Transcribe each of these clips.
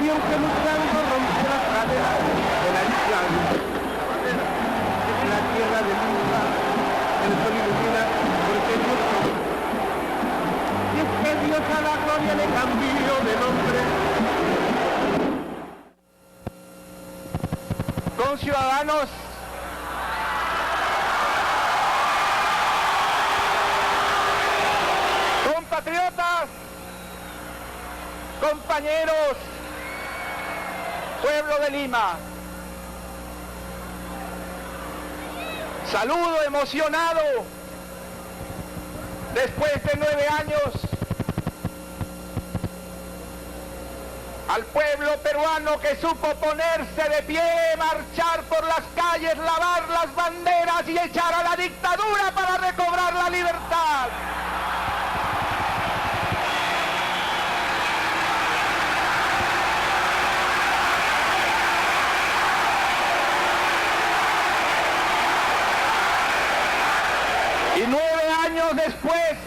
camión que luchando rompe las cadenas de la isla, la bandera, en la tierra de Lima, el sol ilumina porque Dios no. Y es que Dios a la gloria le cambió de nombre. Conciudadanos, compatriotas, compañeros, pueblo de Lima, saludo emocionado después de 9 años al pueblo peruano que supo ponerse de pie, marchar por las calles, lavar las banderas y echar a la dictadura para recobrar la libertad. Y 9 años después,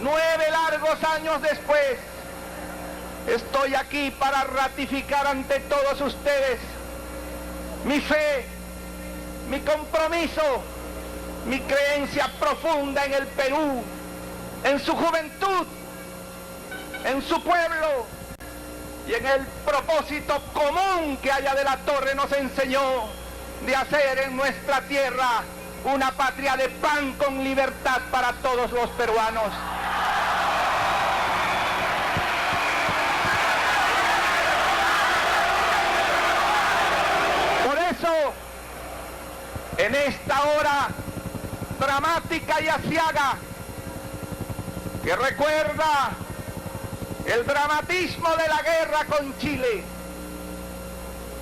9 largos años después, estoy aquí para ratificar ante todos ustedes mi fe, mi compromiso, mi creencia profunda en el Perú, en su juventud, en su pueblo y en el propósito común que Aya de la Torre nos enseñó de hacer en nuestra tierra una patria de pan con libertad para todos los peruanos. Por eso, en esta hora dramática y aciaga, que recuerda el dramatismo de la guerra con Chile,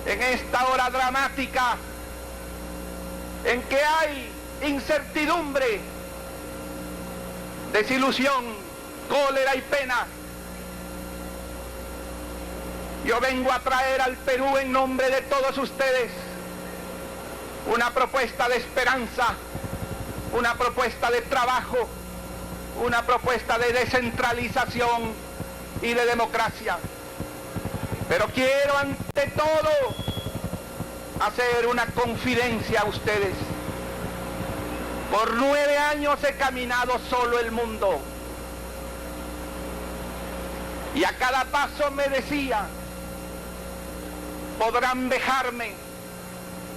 en esta hora dramática en que hay incertidumbre, desilusión, cólera y pena, yo vengo a traer al Perú en nombre de todos ustedes una propuesta de esperanza, una propuesta de trabajo, una propuesta de descentralización y de democracia. Pero quiero ante todo hacer una confidencia a ustedes. Por 9 años he caminado solo el mundo. Y a cada paso me decía, podrán vejarme,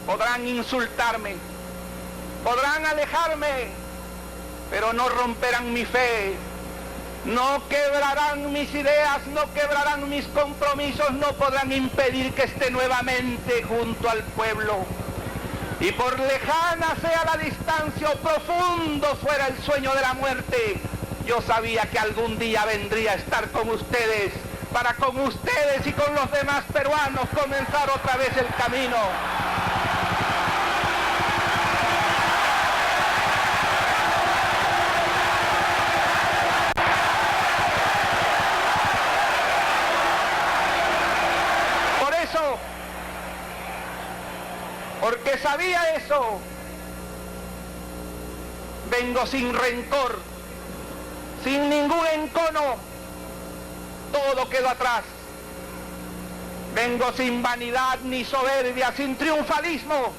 podrán insultarme, podrán alejarme, pero no romperán mi fe, no quebrarán mis ideas, no quebrarán mis compromisos, no podrán impedir que esté nuevamente junto al pueblo. Y por lejana sea la distancia o profundo fuera el sueño de la muerte, yo sabía que algún día vendría a estar con ustedes, para con ustedes y con los demás peruanos comenzar otra vez el camino. Porque sabía eso, vengo sin rencor, sin ningún encono, todo quedó atrás. Vengo sin vanidad ni soberbia, sin triunfalismo.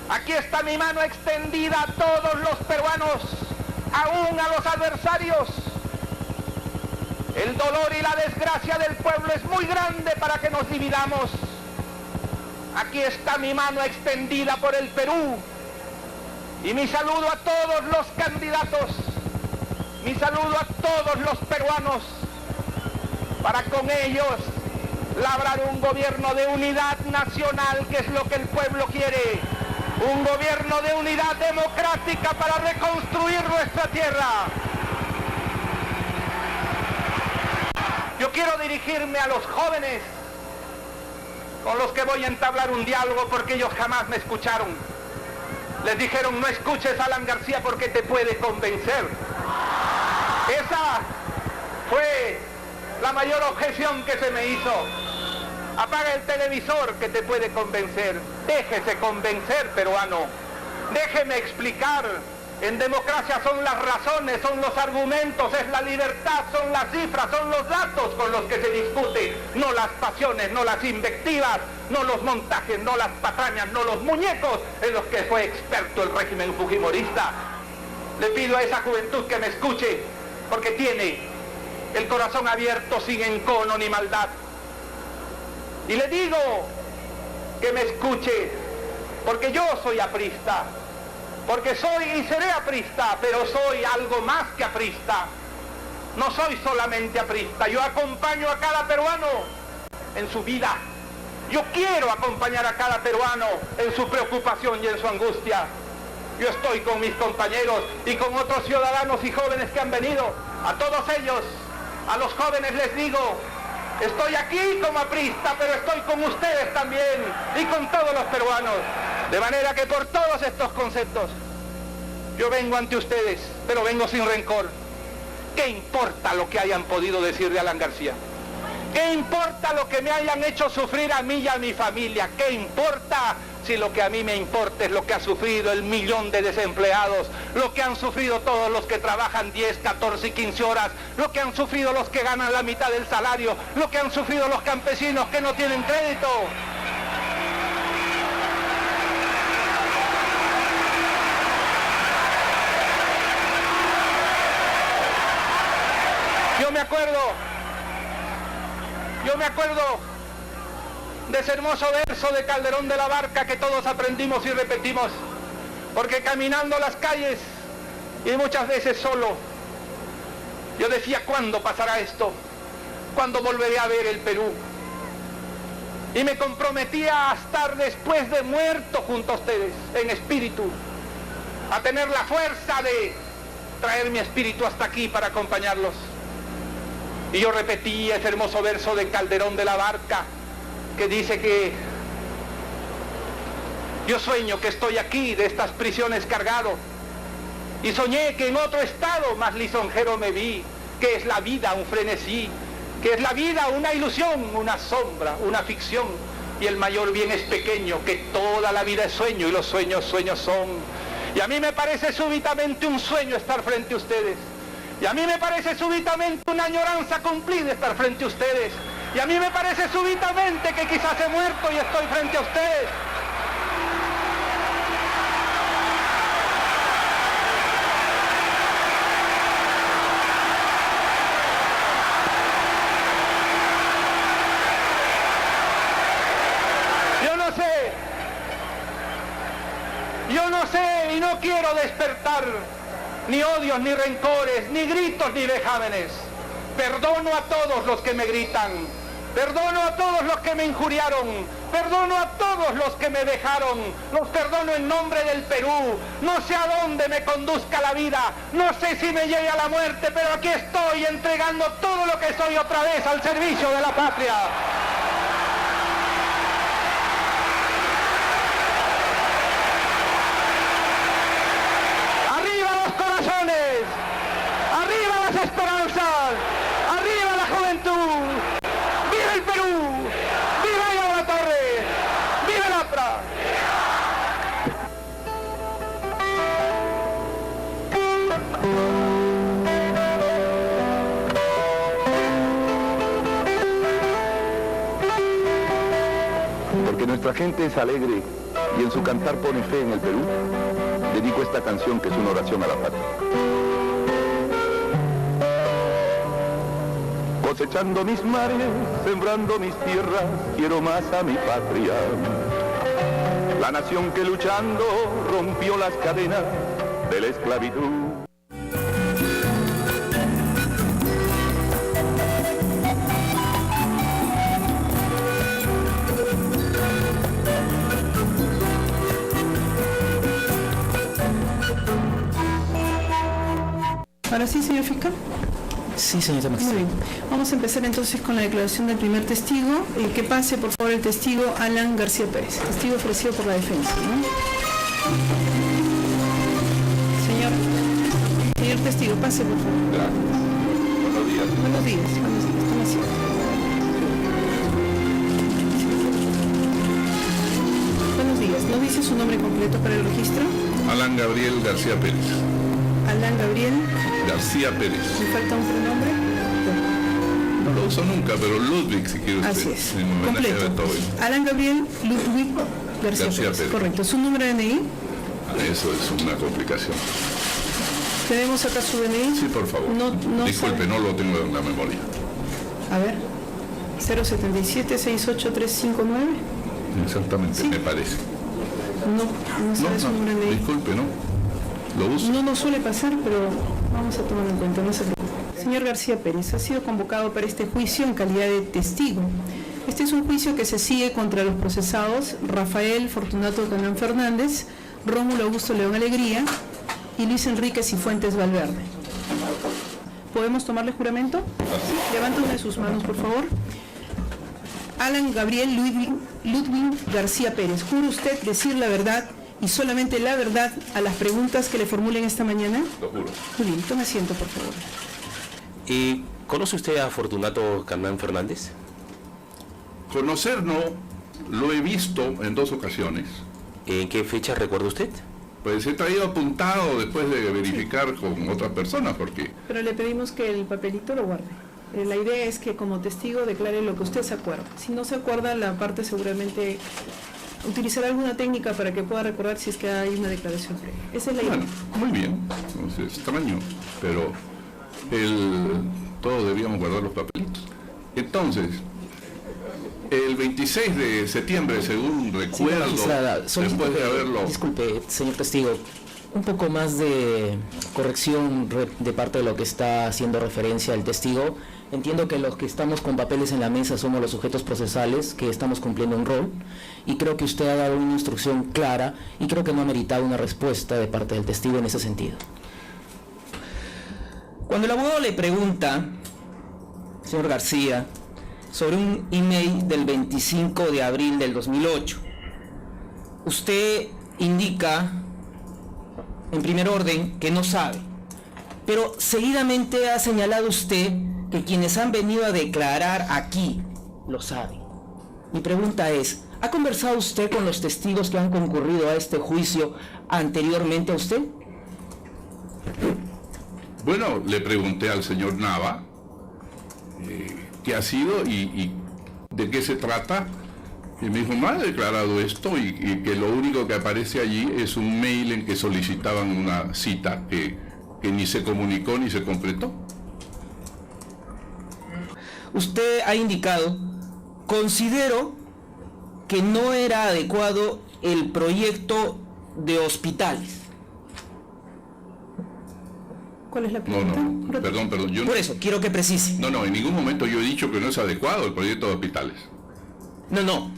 Aquí está mi mano extendida a todos los peruanos, aún a los adversarios. El dolor y la desgracia del pueblo es muy grande para que nos dividamos. Aquí está mi mano extendida por el Perú y mi saludo a todos los candidatos, mi saludo a todos los peruanos, para con ellos labrar un gobierno de unidad nacional, que es lo que el pueblo quiere, un gobierno de unidad democrática para reconstruir nuestra tierra. Yo quiero dirigirme a los jóvenes con los que voy a entablar un diálogo, porque ellos jamás me escucharon. Les dijeron, no escuches a Alan García porque te puede convencer. Esa fue la mayor objeción que se me hizo. Apaga el televisor que te puede convencer. Déjese convencer, peruano. Déjeme explicar En democracia son las razones, son los argumentos, es la libertad, son las cifras, son los datos con los que se discute, no las pasiones, no las invectivas, no los montajes, no las patrañas, no los muñecos en los que fue experto el régimen fujimorista. Le pido a esa juventud que me escuche, porque tiene el corazón abierto sin encono ni maldad. Y le digo que me escuche, porque yo soy aprista, porque soy y seré aprista, pero soy algo más que aprista. No soy solamente aprista, yo acompaño a cada peruano en su vida. Yo quiero acompañar a cada peruano en su preocupación y en su angustia. Yo estoy con mis compañeros y con otros ciudadanos y jóvenes que han venido. A todos ellos, a los jóvenes les digo, estoy aquí como aprista, pero estoy con ustedes también y con todos los peruanos. De manera que por todos estos conceptos, yo vengo ante ustedes, pero vengo sin rencor. ¿Qué importa lo que hayan podido decir de Alan García? ¿Qué importa lo que me hayan hecho sufrir a mí y a mi familia? ¿Qué importa si lo que a mí me importa es lo que ha sufrido el 1.000.000 de desempleados, lo que han sufrido todos los que trabajan 10, 14 y 15 horas, lo que han sufrido los que ganan la mitad del salario, lo que han sufrido los campesinos que no tienen crédito? Yo me acuerdo de ese hermoso verso de Calderón de la Barca que todos aprendimos y repetimos, porque caminando las calles y muchas veces solo, yo decía, ¿cuándo pasará esto? ¿Cuándo volveré a ver el Perú? Y me comprometía a estar después de muerto junto a ustedes, en espíritu, a tener la fuerza de traer mi espíritu hasta aquí para acompañarlos. Y yo repetí ese hermoso verso de Calderón de la Barca, que dice que yo sueño que estoy aquí de estas prisiones cargado, y soñé que en otro estado más lisonjero me vi, que es la vida un frenesí, que es la vida una ilusión, una sombra, una ficción, y el mayor bien es pequeño, que toda la vida es sueño y los sueños sueños son. Y a mí me parece súbitamente un sueño estar frente a ustedes. Y a mí me parece súbitamente una añoranza cumplida estar frente a ustedes. Y a mí me parece súbitamente que quizás he muerto y estoy frente a ustedes. Yo no sé y no quiero despertar ni odios, ni rencores, ni gritos, ni vejámenes. Perdono a todos los que me gritan, perdono a todos los que me injuriaron, perdono a todos los que me dejaron, los perdono en nombre del Perú. No sé a dónde me conduzca la vida, no sé si me lleve a la muerte, pero aquí estoy entregando todo lo que soy otra vez al servicio de la patria. ¡Arriba las esperanzas! ¡Arriba la juventud! ¡Viva el Perú! ¡Viva Diego La Torre! ¡Viva el APRA! Porque nuestra gente es alegre y en su cantar pone fe en el Perú, dedico esta canción que es una oración a la patria. Cosechando mis mares, sembrando mis tierras, quiero más a mi patria. La nación que luchando rompió las cadenas de la esclavitud. ¿Ahora sí, señor fiscal? Sí, señorita Maxi. Muy bien. Vamos a empezar entonces con la declaración del primer testigo. Que pase, por favor, el testigo Alan García Pérez. Testigo ofrecido por la defensa, ¿no? Señor testigo, pase, por favor. Gracias. Buenos días. Buenos días. Toma asiento. Buenos días. ¿No dice su nombre completo para el registro? Alan Gabriel García Pérez. Alan Gabriel. García Pérez. ¿Me falta un pronombre? No lo uso nunca, pero Ludwig, si quiere usted. Así es. En homenaje a Completo. Beethoven. Alan Gabriel Ludwig García Pérez. Correcto. ¿Su número de DNI? Eso es una complicación. ¿Tenemos acá su DNI? Sí, por favor. Disculpe, no lo tengo en la memoria. A ver. 077-68359. Exactamente, ¿Sí? me parece. No sabe su número de DNI. Disculpe, ¿no? Lo uso. No nos suele pasar, pero vamos a tomarlo en cuenta, no se preocupe. Señor García Pérez, ha sido convocado para este juicio en calidad de testigo. Este es un juicio que se sigue contra los procesados Rafael Fortunato Canán Fernández, Rómulo Augusto León Alegría y Luis Enrique Cifuentes Valverde. ¿Podemos tomarle juramento? Levanta una de sus manos, por favor. Alan Gabriel Ludwig García Pérez, ¿jura usted decir la verdad y solamente la verdad a las preguntas que le formulen esta mañana? Lo juro. Muy bien, tome asiento, por favor. ¿Conoce usted a Fortunato Canán Fernández? Conocer no, lo he visto en 2 ocasiones. ¿En qué fecha recuerda usted? Pues he traído apuntado después de verificar con otras personas, porque Pero le pedimos que el papelito lo guarde. La idea es que como testigo declare lo que usted se acuerda. Si no se acuerda, la parte seguramente utilizará alguna técnica para que pueda recordar si es que hay una declaración previa. Esa es la idea. bueno, muy bien, entonces, extraño, pero todos debíamos guardar los papelitos. Entonces, el 26 de septiembre, según recuerdo, Magistrada, después de haberlo... Disculpe, señor testigo, un poco más de corrección de parte de lo que está haciendo referencia el testigo. Entiendo que los que estamos con papeles en la mesa somos los sujetos procesales, que estamos cumpliendo un rol, y creo que usted ha dado una instrucción clara, y creo que no ha meritado una respuesta de parte del testigo en ese sentido. Cuando el abogado le pregunta, señor García, sobre un email del 25 de abril del 2008, usted indica, en primer orden, que no sabe, pero seguidamente ha señalado usted que quienes han venido a declarar aquí lo saben. Mi pregunta es, ¿ha conversado usted con los testigos que han concurrido a este juicio anteriormente a usted? Bueno, le pregunté al señor Nava qué ha sido y de qué se trata, y me dijo, no ha declarado esto, y que lo único que aparece allí es un mail en que solicitaban una cita que ni se comunicó ni se completó. Usted ha indicado, considero que no era adecuado el proyecto de hospitales. ¿Cuál es la No, pregunta? no, perdón, yo no, Por eso, quiero que precise. no, en ningún momento yo he dicho que no es adecuado el proyecto de hospitales. No.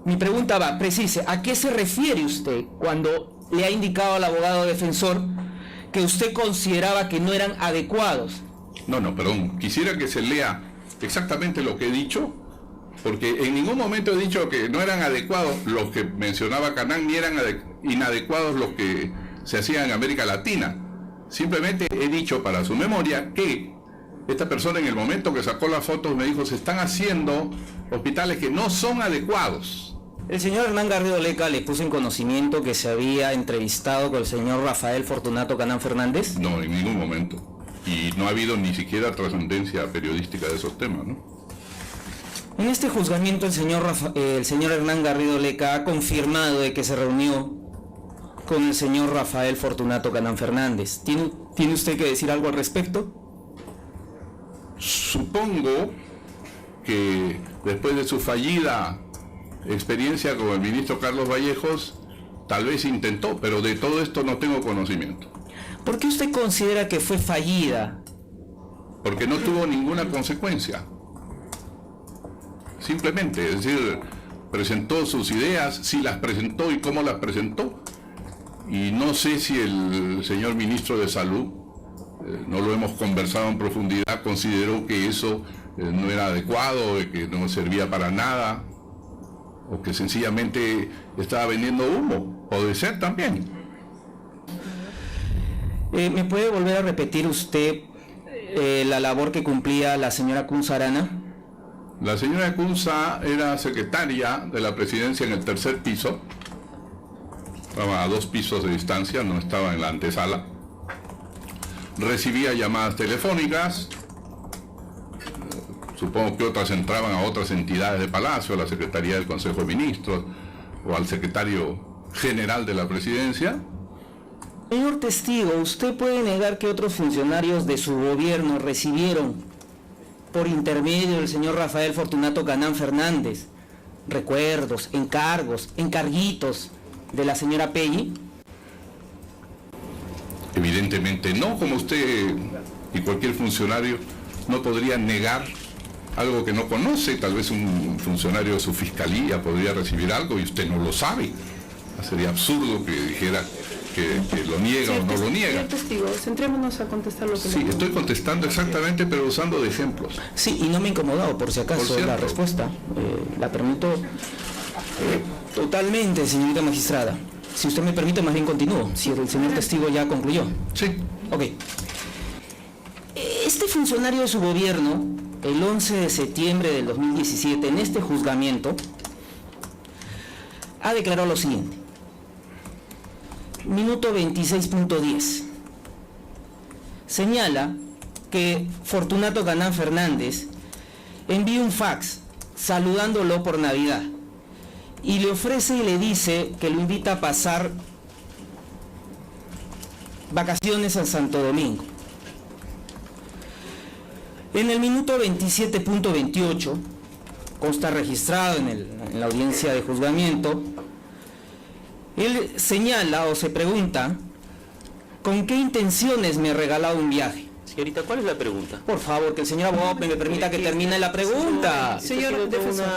Mi pregunta va, precise, ¿a qué se refiere usted cuando le ha indicado al abogado defensor que usted consideraba que no eran adecuados? No, perdón, quisiera que se lea exactamente lo que he dicho, porque en ningún momento he dicho que no eran adecuados los que mencionaba Canán, ni eran inadecuados los que se hacían en América Latina. Simplemente he dicho para su memoria que esta persona en el momento que sacó las fotos me dijo, se están haciendo hospitales que no son adecuados. El señor Hernán Garrido Leca le puso en conocimiento que se había entrevistado con el señor Rafael Fortunato Canán Fernández. No, en ningún momento. Y no ha habido ni siquiera trascendencia periodística de esos temas, ¿no? En este juzgamiento el señor Hernán Garrido Leca ha confirmado de que se reunió con el señor Rafael Fortunato Canán Fernández. ¿Tiene usted que decir algo al respecto? Supongo que después de su fallida experiencia con el ministro Carlos Vallejos, tal vez intentó, pero de todo esto no tengo conocimiento. ¿Por qué usted considera que fue fallida? Porque no tuvo ninguna consecuencia. Simplemente, es decir, presentó sus ideas, si las presentó y cómo las presentó. Y no sé si el señor ministro de Salud, no lo hemos conversado en profundidad, consideró que eso no era adecuado, que no servía para nada, o que sencillamente estaba vendiendo humo. Puede ser también. ¿Me puede volver a repetir usted la labor que cumplía la señora Kunza Arana? La señora Kunza era secretaria de la presidencia en el 3er piso. estaba a 2 pisos de distancia, no estaba en la antesala. Recibía llamadas telefónicas, supongo que otras entraban a otras entidades de Palacio, a la Secretaría del Consejo de Ministros o al Secretario General de la Presidencia. Señor testigo, ¿usted puede negar que otros funcionarios de su gobierno recibieron, por intermedio del señor Rafael Fortunato Canán Fernández, recuerdos, encargos, encarguitos de la señora Pelli? Evidentemente no, como usted y cualquier funcionario no podría negar algo que no conoce. Tal vez un funcionario de su fiscalía podría recibir algo y usted no lo sabe. Sería absurdo que dijera que lo niega o no lo niega. Señor testigo, centrémonos a contestar lo que Sí, estoy contestando exactamente, pero usando de ejemplos. Sí, y no me he incomodado, por si acaso, Por la cierto. respuesta. La permito totalmente, señorita magistrada. Si usted me permite, más bien continúo, si el señor testigo ya concluyó. Sí. Ok. Este funcionario de su gobierno, el 11 de septiembre del 2017, en este juzgamiento, ha declarado lo siguiente. Minuto 26.10. Señala que Fortunato Canán Fernández envía un fax saludándolo por Navidad y le ofrece y le dice que lo invita a pasar vacaciones a Santo Domingo. En el minuto 27.28, consta registrado en la audiencia de juzgamiento, él señala o se pregunta, ¿con qué intenciones me ha regalado un viaje? Señorita, ¿cuál es la pregunta? Por favor, que el señor abogado me permita que termine la pregunta. Señor defensor,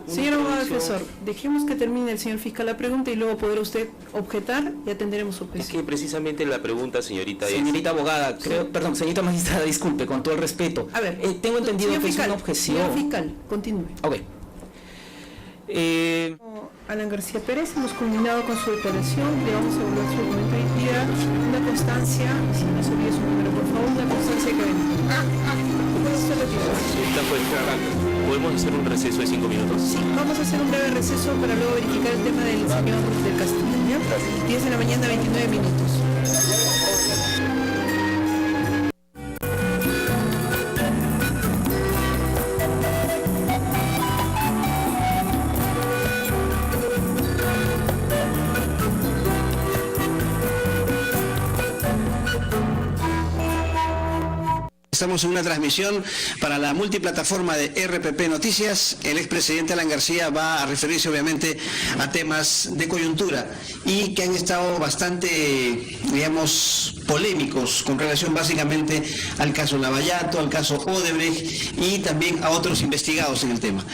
señor abogado defensor, dejemos que termine el señor fiscal la pregunta y luego podrá usted objetar y atenderemos su Es objeción. que precisamente la pregunta, señorita, es... Señorita abogada, perdón, señorita magistrada, disculpe, con todo el respeto. A ver, tengo entendido señor que fiscal, es una objeción. Señor fiscal, continúe. Ok. Alan García Pérez, hemos culminado con su declaración, le vamos a evaluar su documento de identidad, una constancia, si no se olvide su número, por favor, una constancia que ven. Se retira. Señorita juez, ¿podemos hacer un receso de 5 minutos? Sí, vamos a hacer un breve receso para luego verificar el tema del señor del Castillo, ¿ya? 10 de la mañana, 29 minutos. Estamos en una transmisión para la multiplataforma de RPP Noticias. El expresidente Alan García va a referirse obviamente a temas de coyuntura y que han estado bastante, digamos, polémicos con relación básicamente al caso Lavallato, al caso Odebrecht y también a otros investigados en el tema.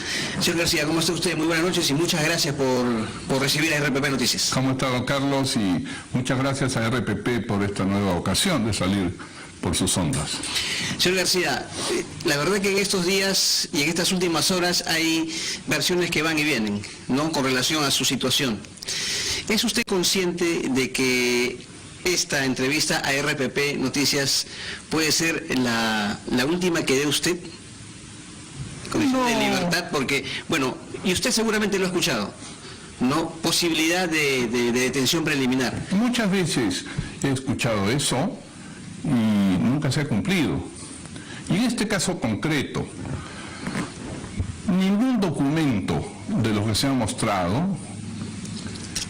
Señor García, ¿cómo está usted? Muy buenas noches y muchas gracias por recibir a RPP Noticias. ¿Cómo está, don Carlos? Y muchas gracias a RPP por esta nueva ocasión de salir por sus ondas. Señor García, la verdad que en estos días y en estas últimas horas hay versiones que van y vienen, ¿no?, con relación a su situación. ¿Es usted consciente de que esta entrevista a RPP Noticias puede ser la última que dé usted? Condición de libertad, porque, bueno, y usted seguramente lo ha escuchado, ¿no? Posibilidad de detención preliminar. Muchas veces he escuchado eso y nunca se ha cumplido. Y en este caso concreto, ningún documento de los que se han mostrado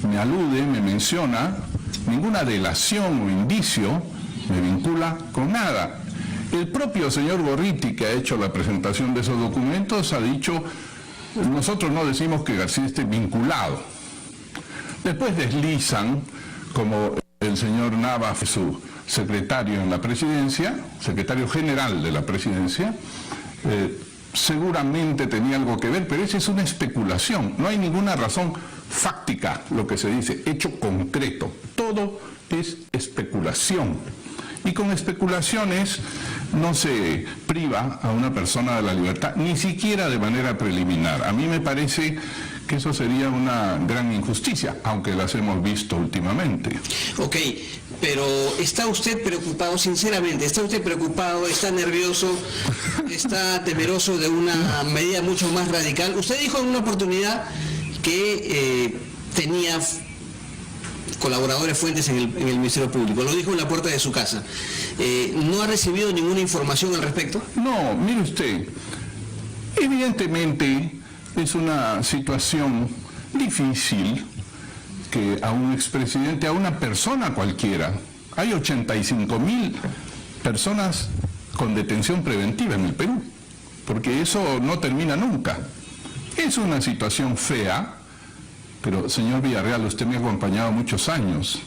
me alude, me menciona, ninguna delación o indicio me vincula con nada. El propio señor Gorriti, que ha hecho la presentación de esos documentos, ha dicho, nosotros no decimos que García esté vinculado. Después deslizan, como el señor Navas, su secretario en la presidencia, secretario general de la presidencia, seguramente tenía algo que ver, pero esa es una especulación, no hay ninguna razón fáctica lo que se dice, hecho concreto, todo es especulación. Y con especulaciones no se priva a una persona de la libertad, ni siquiera de manera preliminar. A mí me parece que eso sería una gran injusticia, aunque las hemos visto últimamente. Ok, pero ¿está usted preocupado, sinceramente, está usted preocupado, está nervioso, está temeroso de una medida mucho más radical? Usted dijo en una oportunidad que tenía colaboradores fuentes en el Ministerio Público. Lo dijo en la puerta de su casa. ¿No ha recibido ninguna información al respecto? No, mire usted, evidentemente es una situación difícil que a un expresidente, a una persona cualquiera, hay 85.000 personas con detención preventiva en el Perú, porque eso no termina nunca. Es una situación fea, pero señor Villarreal, usted me ha acompañado muchos años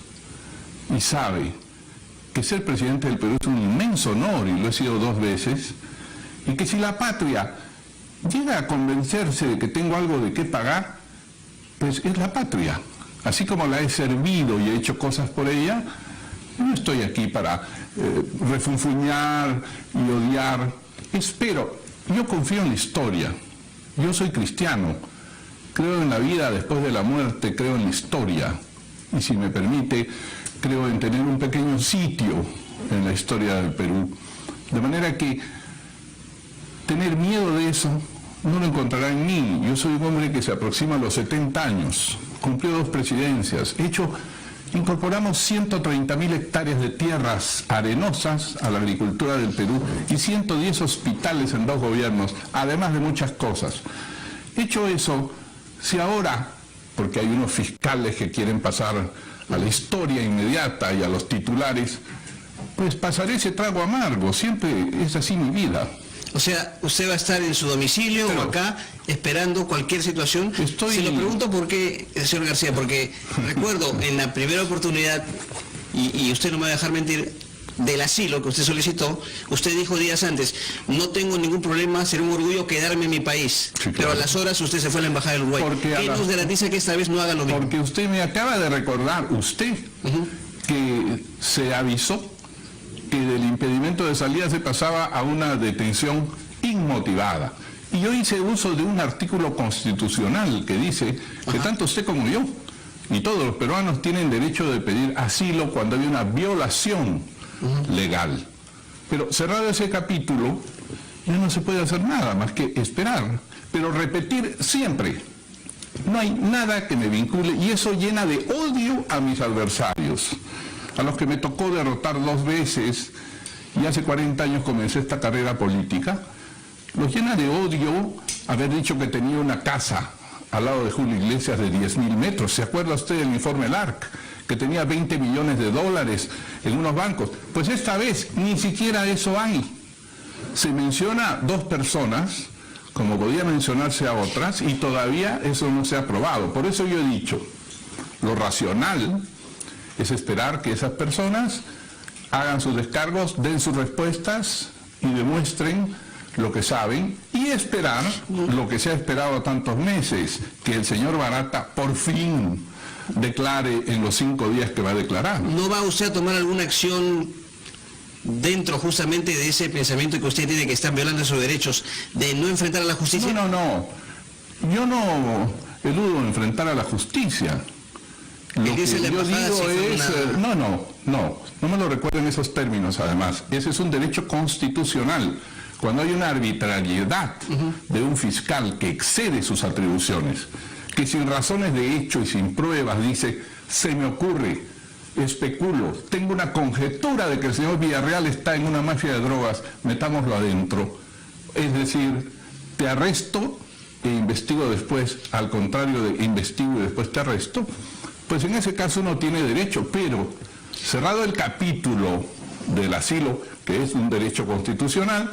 y sabe que ser presidente del Perú es un inmenso honor, y lo he sido 2 veces, y que si la patria llega a convencerse de que tengo algo de qué pagar, pues es la patria. Así como la he servido y he hecho cosas por ella, no estoy aquí para refunfuñar y odiar. Espero, yo confío en la historia, yo soy cristiano, creo en la vida después de la muerte, creo en la historia, y si me permite, creo en tener un pequeño sitio en la historia del Perú. De manera que tener miedo de eso no lo encontrará en mí. Yo soy un hombre que se aproxima a los 70 años, cumplió 2 presidencias, incorporamos 130.000 hectáreas de tierras arenosas a la agricultura del Perú y 110 hospitales en 2 gobiernos, además de muchas cosas. Hecho eso, si ahora, porque hay unos fiscales que quieren pasar a la historia inmediata y a los titulares, pues pasaré ese trago amargo, siempre es así mi vida. O sea, usted va a estar en su domicilio o acá esperando cualquier situación. Se lo pregunto por qué, señor García, porque recuerdo en la primera oportunidad, y usted no me va a dejar mentir, del asilo que usted solicitó, usted dijo días antes, no tengo ningún problema, será un orgullo quedarme en mi país. Sí, claro. Pero a las horas usted se fue a la Embajada del Uruguay. ¿Qué nos garantiza que esta vez no haga lo mismo? Porque usted me acaba de recordar, que se avisó que del impedimento de salida se pasaba a una detención inmotivada. Y yo hice uso de un artículo constitucional que dice que tanto usted como yo y todos los peruanos tienen derecho de pedir asilo cuando hay una violación legal. Pero cerrado ese capítulo, ya no se puede hacer nada más que esperar, pero repetir siempre. No hay nada que me vincule, y eso llena de odio a mis adversarios, a los que me tocó derrotar 2 veces, y hace 40 años comencé esta carrera política. Los llena de odio haber dicho que tenía una casa al lado de Julio Iglesias de 10.000 metros. ¿Se acuerda usted del informe LARC? Que tenía 20 millones de dólares en unos bancos. Pues esta vez ni siquiera eso hay. Se menciona 2 personas, como podía mencionarse a otras, y todavía eso no se ha aprobado. Por eso yo he dicho, lo racional es esperar que esas personas hagan sus descargos, den sus respuestas y demuestren lo que saben, y esperar lo que se ha esperado tantos meses, que el señor Barata por fin declare en los 5 días que va a declarar. ¿No va usted a tomar alguna acción dentro justamente de ese pensamiento que usted tiene que están violando sus derechos, de no enfrentar a la justicia? No. Yo no eludo enfrentar a la justicia. Lo que yo digo es... No me lo recuerden esos términos, además. Ese es un derecho constitucional. Cuando hay una arbitrariedad de un fiscal que excede sus atribuciones, que sin razones de hecho y sin pruebas dice, se me ocurre, especulo, tengo una conjetura de que el señor Villarreal está en una mafia de drogas, metámoslo adentro. Es decir, te arresto e investigo después, al contrario de investigo y después te arresto, pues en ese caso uno tiene derecho, pero cerrado el capítulo del asilo, que es un derecho constitucional,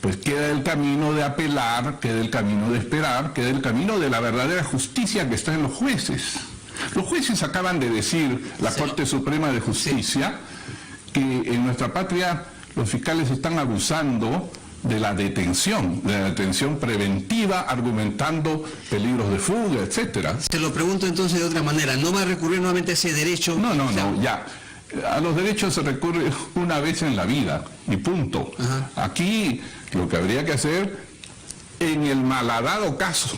pues queda el camino de apelar, queda el camino de esperar, queda el camino de la verdadera justicia que está en los jueces. Los jueces acaban de decir, la Corte Suprema de Justicia, que en nuestra patria los fiscales están abusando de la detención preventiva, argumentando peligros de fuga, etcétera. Se lo pregunto entonces de otra manera, ¿no va a recurrir nuevamente a ese derecho? No, ya. A los derechos se recurre una vez en la vida, y punto. Aquí lo que habría que hacer, en el malhadado caso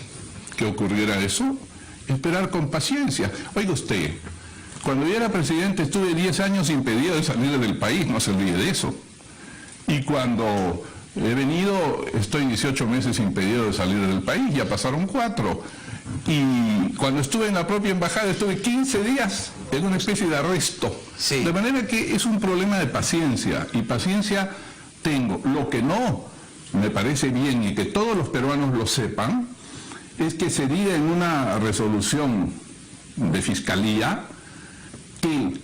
que ocurriera eso, esperar con paciencia. Oiga usted, cuando yo era presidente estuve 10 años impedido de salir del país, no se olvide de eso. Y cuando he venido, estoy 18 meses impedido de salir del país, ya pasaron 4. Y cuando estuve en la propia embajada estuve 15 días en una especie de arresto. Sí. De manera que es un problema de paciencia, y paciencia tengo. Lo que no me parece bien, y que todos los peruanos lo sepan, es que se diga en una resolución de fiscalía que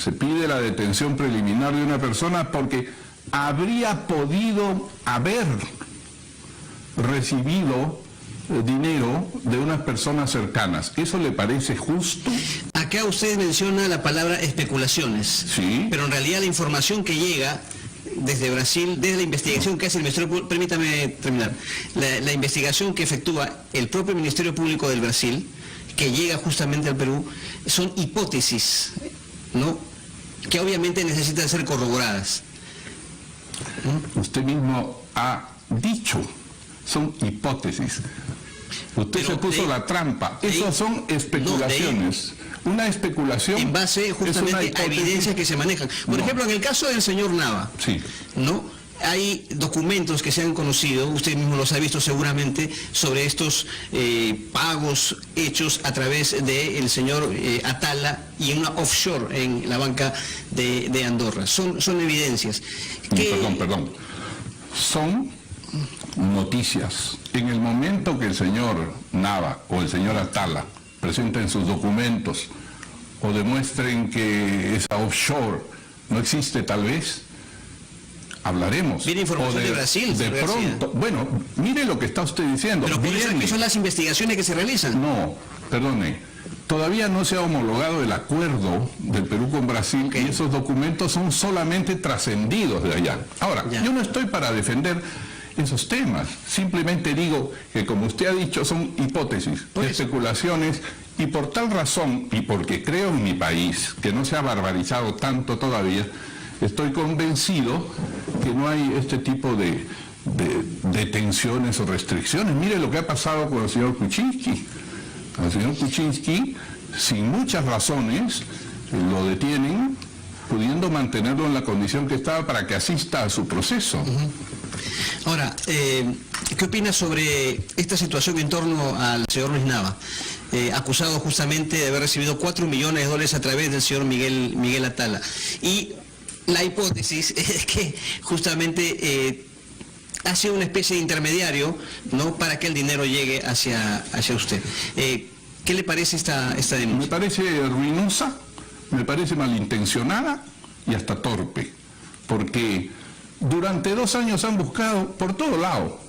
se pide la detención preliminar de una persona porque habría podido haber recibido dinero de unas personas cercanas. ¿Eso le parece justo? Acá usted menciona la palabra especulaciones. Sí. Pero en realidad la información que llega desde Brasil, desde la investigación que hace el Ministerio Público, permítame terminar, la investigación que efectúa el propio Ministerio Público del Brasil, que llega justamente al Perú, son hipótesis, ¿no?, que obviamente necesitan ser corroboradas. Usted mismo ha dicho, son hipótesis. Usted Pero se puso la trampa. Esas son especulaciones. Una especulación En base es una justamente a hipótesis. evidencias que se manejan. Por No. ejemplo, en el caso del señor Nava, Sí. ¿no?, hay documentos que se han conocido, usted mismo los ha visto seguramente, sobre estos pagos hechos a través del señor Atala y en una offshore en la banca de Andorra. Son evidencias. que- Perdón. Son noticias. En el momento que el señor Nava o el señor Atala presenten sus documentos o demuestren que esa offshore no existe, tal vez hablaremos. Viene información de Brasil, de señor García. pronto. Bueno, mire lo que está usted diciendo. Pero por eso es Viene. que son las investigaciones que se realizan. No, perdone. Todavía no se ha homologado el acuerdo del Perú con Brasil, y esos documentos son solamente trascendidos de allá. Ahora, Ya. yo no estoy para defender esos temas. Simplemente digo que, como usted ha dicho, son hipótesis, especulaciones, y por tal razón, y porque creo en mi país, que no se ha barbarizado tanto todavía, estoy convencido que no hay este tipo de detenciones o restricciones. Mire lo que ha pasado con el señor Kuczynski. Al señor Kuczynski, sin muchas razones, lo detienen, pudiendo mantenerlo en la condición que estaba para que asista a su proceso. Ahora, ¿qué opinas sobre esta situación en torno al señor Luis Nava? Acusado justamente de haber recibido $4 millones a través del señor Miguel Atala. Y la hipótesis es que justamente ha sido una especie de intermediario, ¿no?, para que el dinero llegue hacia usted. ¿Qué le parece esta Me denuncia? parece ruinosa, me parece malintencionada y hasta torpe, porque durante 2 años han buscado por todo lado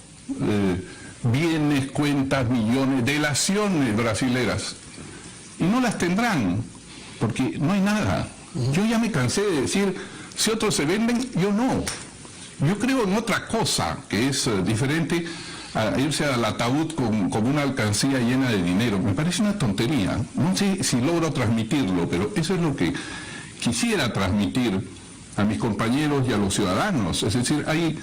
bienes, cuentas, millones, delaciones brasileras, y no las tendrán, porque no hay nada. Yo ya me cansé de decir, si otros se venden, yo no. Yo creo en otra cosa que es diferente a irse al ataúd con una alcancía llena de dinero. Me parece una tontería. No sé si logro transmitirlo, pero eso es lo que quisiera transmitir a mis compañeros y a los ciudadanos. Es decir, hay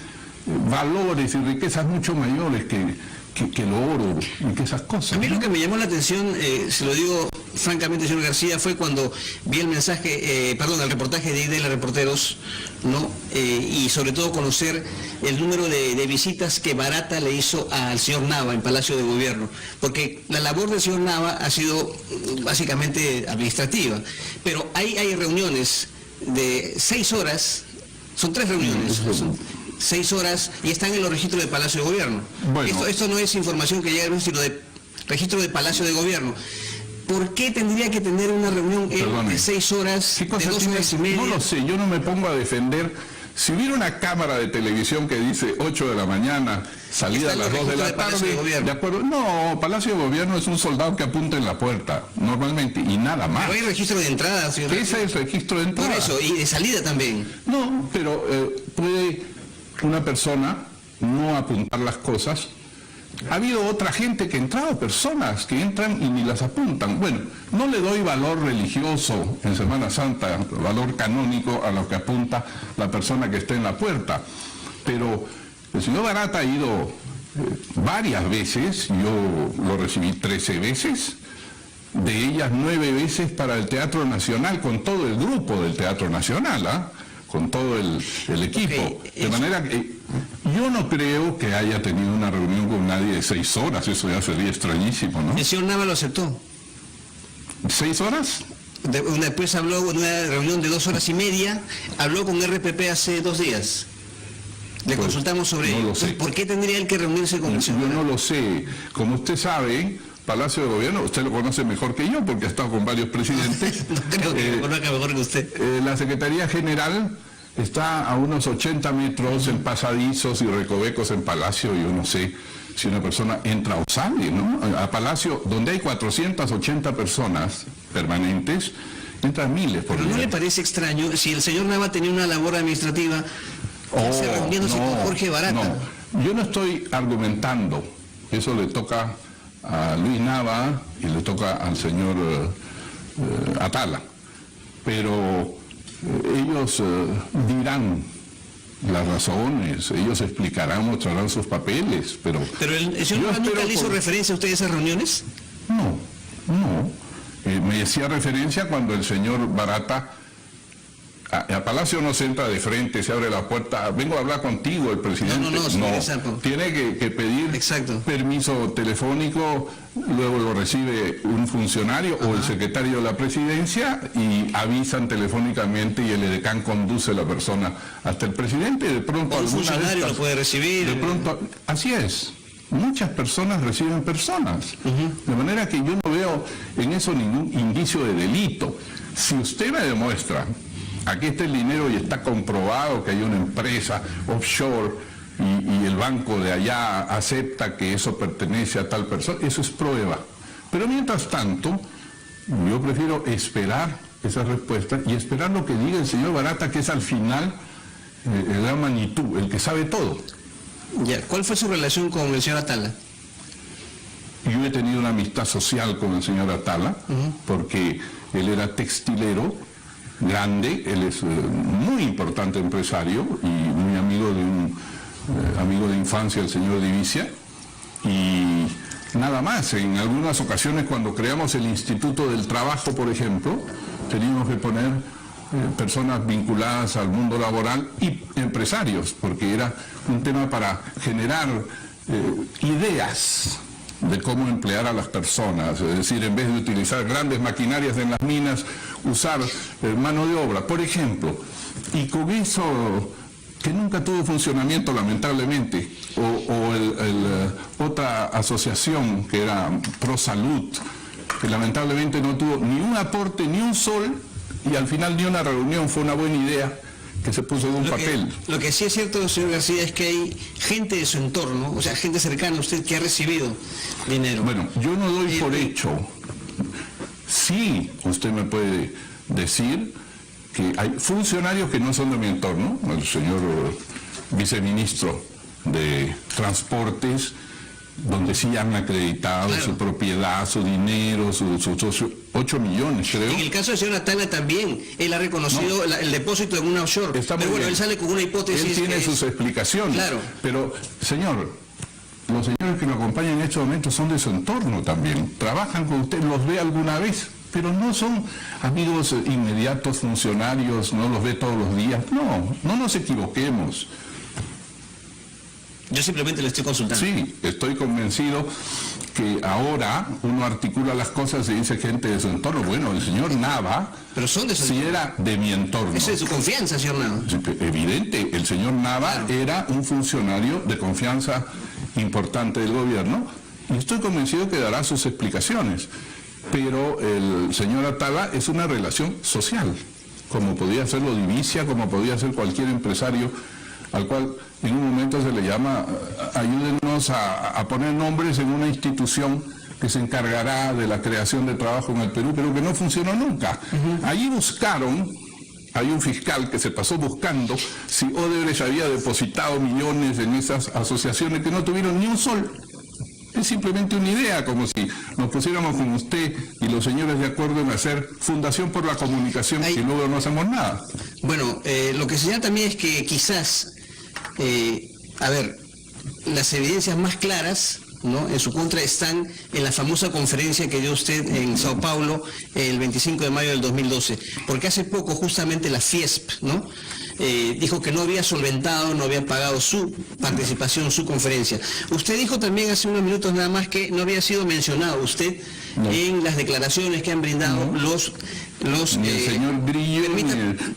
valores y riquezas mucho mayores que el oro y que esas cosas. A mí lo ¿no? que me llamó la atención, se lo digo francamente, señor García, fue cuando vi el mensaje, el reportaje de Idela Reporteros, ¿no? Y sobre todo conocer el número de visitas que Barata le hizo al señor Nava en Palacio de Gobierno, porque la labor del señor Nava ha sido básicamente administrativa, pero hay reuniones de 6 horas, son 3 reuniones, son 6 horas y están en los registros de Palacio de Gobierno. Bueno. Esto no es información que llega, sino de registro de Palacio de Gobierno. ¿Por qué tendría que tener una reunión de 6 horas, ¿Qué de cosa 2 tiene? horas y media? No lo sé, yo no me pongo a defender. Si hubiera una cámara de televisión que dice 8 de la mañana, salida a Está en las los 2 de la registros de Palacio de tarde, Gobierno. de acuerdo. No, Palacio de Gobierno es un soldado que apunta en la puerta, normalmente, y nada más. Pero hay registro de entrada, señor. Ese es el registro de entrada. Por eso, y de salida también. No, pero puede una persona no apuntar las cosas. Ha habido otra gente que ha entrado, personas que entran y ni las apuntan. Bueno, no le doy valor religioso en Semana Santa, valor canónico a lo que apunta la persona que está en la puerta. Pero el señor Barata ha ido varias veces, yo lo recibí 13 veces, de ellas 9 veces para el Teatro Nacional, con todo el grupo del Teatro Nacional, con todo el equipo. Ok, De manera que yo no creo que haya tenido una reunión con nadie de 6 horas, eso ya sería extrañísimo, ¿no? El señor Nava lo aceptó. ¿6 horas? Después habló en una reunión de 2 horas y media, habló con RPP hace 2 días. Le Pues, consultamos sobre no ello. lo sé. ¿Por qué tendría él que reunirse con el señor Yo Nava? no lo sé. Como usted sabe, Palacio de Gobierno, usted lo conoce mejor que yo porque ha estado con varios presidentes. No creo que lo conozca mejor que usted. La Secretaría General está a unos 80 metros en pasadizos y recovecos en Palacio. Yo no sé si una persona entra o sale, ¿no? A Palacio, donde hay 480 personas permanentes, entran miles por Pero ¿no día. le parece extraño si el señor Nava tenía una labor administrativa reuniéndose con Jorge Barata? No, yo no estoy argumentando. Eso le toca a Luis Nava y le toca al señor Atala. Pero ellos dirán las razones, ellos explicarán, mostrarán sus papeles, pero el señor yo Nava nunca espero le hizo referencia a usted a esas reuniones. No. Me decía referencia cuando el señor Barata a Palacio no se entra de frente, se abre la puerta, vengo a hablar contigo, el presidente. No, tiene que pedir Exacto. permiso telefónico, luego lo recibe un funcionario o el secretario de la presidencia y avisan telefónicamente y el edecán conduce a la persona hasta el presidente. De pronto Un alguna de funcionario estas- lo puede recibir. de pronto, así es. Muchas personas reciben personas. De manera que yo no veo en eso ningún indicio de delito. Si usted me demuestra, aquí está el dinero y está comprobado que hay una empresa offshore y el banco de allá acepta que eso pertenece a tal persona, eso es prueba. Pero mientras tanto, yo prefiero esperar esa respuesta y esperar lo que diga el señor Barata, que es al final el gran Manitou, el que sabe todo. Ya. ¿Cuál fue su relación con el señor Atala? Yo he tenido una amistad social con el señor Atala, porque él era textilero grande, él es muy importante empresario y muy amigo de un amigo de infancia, el señor Divisia, y nada más. En algunas ocasiones, cuando creamos el Instituto del Trabajo, por ejemplo, teníamos que poner personas vinculadas al mundo laboral y empresarios, porque era un tema para generar ideas de cómo emplear a las personas, es decir, en vez de utilizar grandes maquinarias en las minas, usar mano de obra, por ejemplo, y con eso, que nunca tuvo funcionamiento lamentablemente, otra asociación que era Pro Salud, que lamentablemente no tuvo ni un aporte, ni un sol, y al final ni una reunión, fue una buena idea que se puso en un papel. Lo que sí es cierto, señor García, es que hay gente de su entorno, o sea, gente cercana a usted que ha recibido dinero. Bueno, yo no doy por hecho. Sí, usted me puede decir que hay funcionarios que no son de mi entorno, el señor viceministro de Transportes, donde sí han acreditado su propiedad, su dinero, sus 8 millones, creo. En el caso del señor Atala también, él ha reconocido el depósito en una offshore. Está pero muy bueno, bien. él sale con una hipótesis. Él tiene que sus explicaciones. Claro. Pero, señor, los señores que lo acompañan en estos momentos son de su entorno también. Trabajan con usted, los ve alguna vez, pero no son amigos inmediatos, funcionarios, no los ve todos los días. No nos equivoquemos. Yo simplemente le estoy consultando. Sí, estoy convencido que ahora uno articula las cosas y dice gente de su entorno. Bueno, el señor Nava, Pero son de su si era de mi entorno. Esa es su confianza, señor Nava. Evidente, el señor Nava era un funcionario de confianza importante del gobierno y estoy convencido que dará sus explicaciones. Pero el señor Atala es una relación social, como podía hacerlo Divisia, como podía ser cualquier empresario al cual en un momento se le llama, ayúdennos a poner nombres en una institución que se encargará de la creación de trabajo en el Perú, pero que no funcionó nunca. Allí buscaron, hay un fiscal que se pasó buscando si Odebrecht había depositado millones en esas asociaciones que no tuvieron ni un sol. Es simplemente una idea, como si nos pusiéramos con usted y los señores de acuerdo en hacer Fundación por la Comunicación y luego no hacemos nada. Bueno, lo que señala también es que quizás, las evidencias más claras, ¿no?, en su contra están en la famosa conferencia que dio usted en Sao Paulo el 25 de mayo del 2012, porque hace poco justamente la Fiesp, ¿no?, dijo que no había solventado, no había pagado su participación, su conferencia. Usted dijo también hace unos minutos nada más que no había sido mencionado usted en las declaraciones que han brindado los ni el señor Grillo,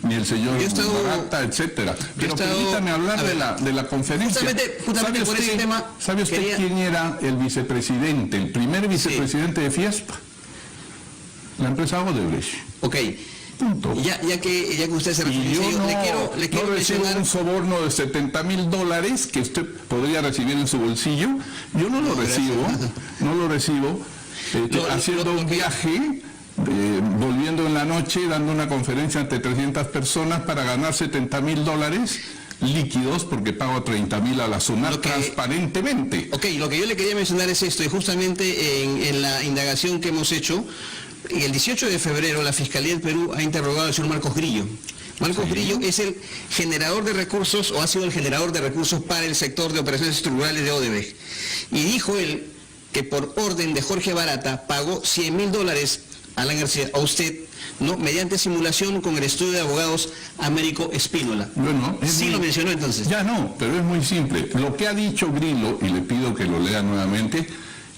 ni el señor Barata, etcétera. Pero permítame hablar de la conferencia. Justamente por ese tema. ¿Sabe usted quién era el vicepresidente, el primer vicepresidente de Fiesp? La empresa Odebrecht. Ok. Punto. Ya que usted se refiere, le quiero recibo mencionar un soborno de $70,000 que usted podría recibir en su bolsillo. Yo no lo recibo, haciendo un viaje, volviendo en la noche, dando una conferencia ante 300 personas para ganar $70,000 líquidos, porque pago 30,000 a la SUNAT transparentemente. Ok, lo que yo le quería mencionar es esto, y justamente en la indagación que hemos hecho, el 18 de febrero la Fiscalía del Perú ha interrogado al señor Marcos Grillo. Marcos Grillo es el generador de recursos, o ha sido el generador de recursos para el sector de operaciones estructurales de Odebrecht. Y dijo él que por orden de Jorge Barata pagó $100,000 a Alan García, a usted, ¿no?, mediante simulación con el estudio de abogados Américo Espínola. Bueno, lo mencionó entonces. Ya no, pero es muy simple. Lo que ha dicho Grillo, y le pido que lo lea nuevamente,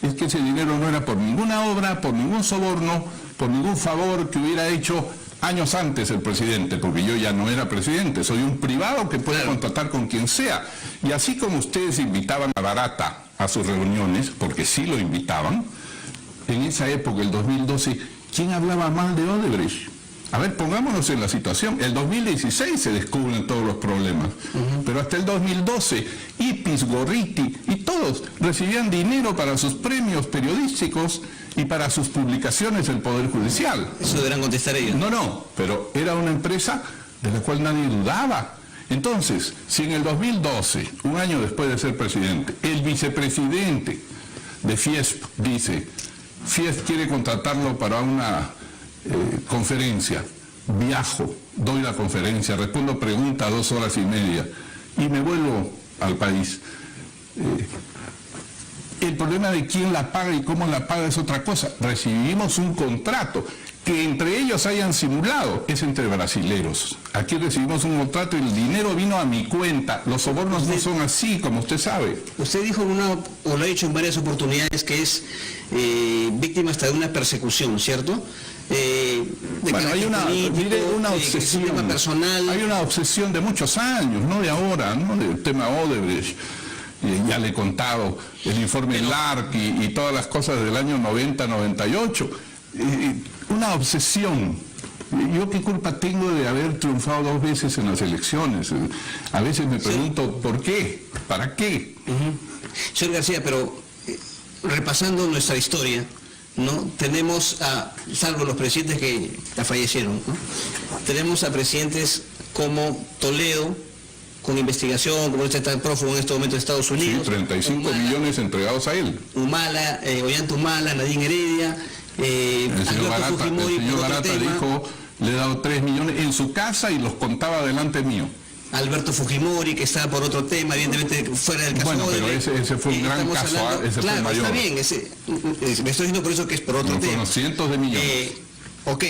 es que ese dinero no era por ninguna obra, por ningún soborno, por ningún favor que hubiera hecho años antes el presidente, porque yo ya no era presidente, soy un privado que puede contratar con quien sea. Y así como ustedes invitaban a Barata a sus reuniones, porque sí lo invitaban, en esa época, el 2012, ¿quién hablaba mal de Odebrecht? A ver, pongámonos en la situación. El 2016 se descubren todos los problemas, pero hasta el 2012, Ipis, Gorriti y todos recibían dinero para sus premios periodísticos y para sus publicaciones del Poder Judicial. Eso deberán contestar ellos. No, pero era una empresa de la cual nadie dudaba. Entonces, si en el 2012, un año después de ser presidente, el vicepresidente de Fiesp dice, Fiesp quiere contratarlo para una conferencia, viajo, doy la conferencia, respondo pregunta 2 horas y media y me vuelvo al país. El problema de quién la paga y cómo la paga es otra cosa. Recibimos un contrato que entre ellos hayan simulado, es entre brasileros. Aquí recibimos un contrato y el dinero vino a mi cuenta. Los sobornos no son así, como usted sabe. Usted dijo o lo ha dicho en varias oportunidades, que es víctima hasta de una persecución, ¿cierto? Bueno, hay una obsesión personal. Hay una obsesión de muchos años, no de ahora, ¿no?, del tema Odebrecht. Ya le he contado el informe LARC y todas las cosas del año 90-98. Una obsesión. ¿Yo qué culpa tengo de haber triunfado 2 veces en las elecciones? A veces me pregunto, ¿por qué? ¿Para qué? Señor García, pero repasando nuestra historia, ¿no?, tenemos salvo los presidentes que ya fallecieron, ¿no?, tenemos a presidentes como Toledo, con investigación, como este tan prófugo en este momento de Estados Unidos. Sí, 35 millones entregados a él. Humala, Ollanta Humala, Nadine Heredia, el señor Barata dijo, le he dado 3 millones en su casa y los contaba delante mío. Alberto Fujimori, que está por otro tema, evidentemente fuera del caso. Bueno, pero ese fue un gran caso, ese claro, fue mayor. Está bien, me estoy diciendo por eso que es por otro tema. Fueron cientos de millones. Ok,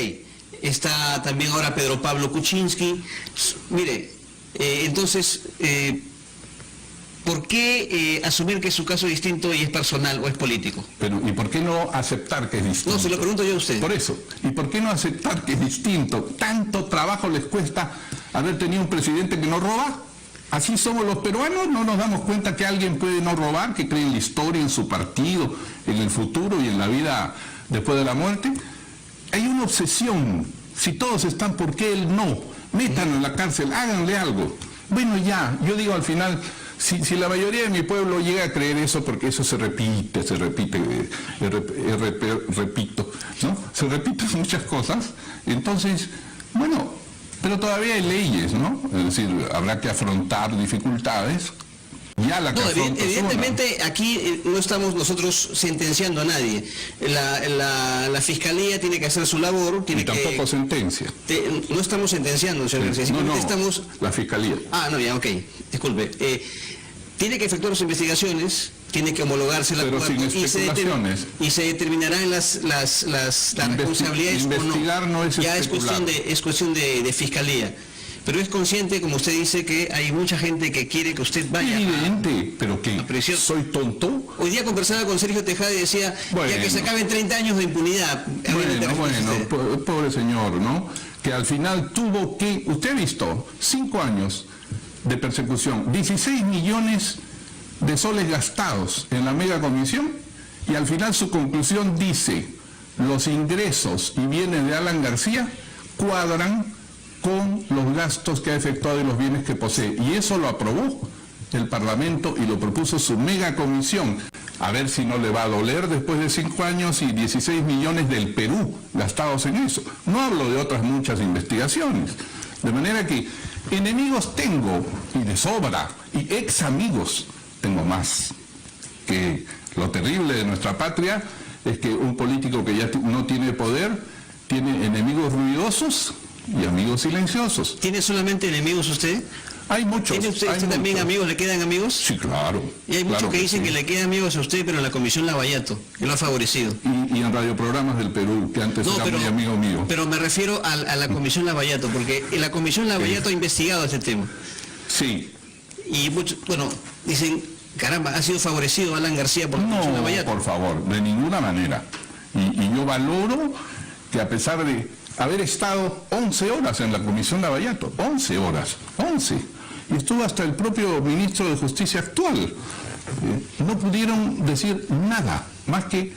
está también ahora Pedro Pablo Kuczynski. Mire, entonces, ¿por qué asumir que su caso es distinto y es personal o es político? Pero, ¿y por qué no aceptar que es distinto? No, se lo pregunto yo a usted. Por eso, ¿y por qué no aceptar que es distinto? ¿Tanto trabajo les cuesta haber tenido un presidente que no roba? ¿Así somos los peruanos? ¿No nos damos cuenta que alguien puede no robar, que cree en la historia, en su partido, en el futuro y en la vida después de la muerte? Hay una obsesión. Si todos están, ¿por qué él no? Métanlo en la cárcel, háganle algo. Bueno, ya, yo digo al final, si la mayoría de mi pueblo llega a creer eso, porque eso se repite, repito, ¿no? Se repiten muchas cosas, entonces, bueno, pero todavía hay leyes, ¿no? Es decir, habrá que afrontar dificultades. Ya la no, evidentemente aquí no estamos nosotros sentenciando a nadie. La Fiscalía tiene que hacer su labor. Y tampoco sentencia. No estamos sentenciando, señor García. No, estamos... la Fiscalía. No, ya, ok. Disculpe. Tiene que efectuar sus investigaciones, tiene que homologarse la pero sin especulaciones. Y se determinarán las responsabilidades investigar o no. No es ya especular. es cuestión de Fiscalía. Pero es consciente, como usted dice, que hay mucha gente que quiere que usted vaya. Evidente, pero que a prisión. soy tonto. Hoy día conversaba con Sergio Tejada y decía, Bueno. ya que se acaben 30 años de impunidad. Pobre señor, ¿no? Que al final tuvo que, usted ha visto, 5 años de persecución, 16 millones de soles gastados en la mega comisión, y al final su conclusión dice, los ingresos y bienes de Alan García cuadran con los gastos que ha efectuado y los bienes que posee. Y eso lo aprobó el Parlamento y lo propuso su mega comisión. A ver si no le va a doler después de 5 años y 16 millones del Perú gastados en eso. No hablo de otras muchas investigaciones. De manera que enemigos tengo, y de sobra, y ex amigos tengo más. Que lo terrible de nuestra patria es que un político que ya no tiene poder tiene enemigos ruidosos y amigos silenciosos. ¿Tiene solamente enemigos usted? Hay muchos. ¿Tiene usted también amigos? ¿Le quedan amigos? Sí, claro. Y hay muchos claro que dicen sí. que le quedan amigos a usted, pero en la Comisión Lavallato, que lo ha favorecido. Y en radioprogramas del Perú, que antes era muy amigo mío. Pero me refiero a la Comisión Lavallato, porque la Comisión Lavallato ha investigado este tema. Sí. Y muchos, bueno, dicen, caramba, ha sido favorecido Alan García por la Comisión No, Lavallato. por favor, de ninguna manera. Y yo valoro que a pesar de haber estado 11 horas en la Comisión Lavallato, 11 horas, 11, y estuvo hasta el propio ministro de Justicia actual, no pudieron decir nada más que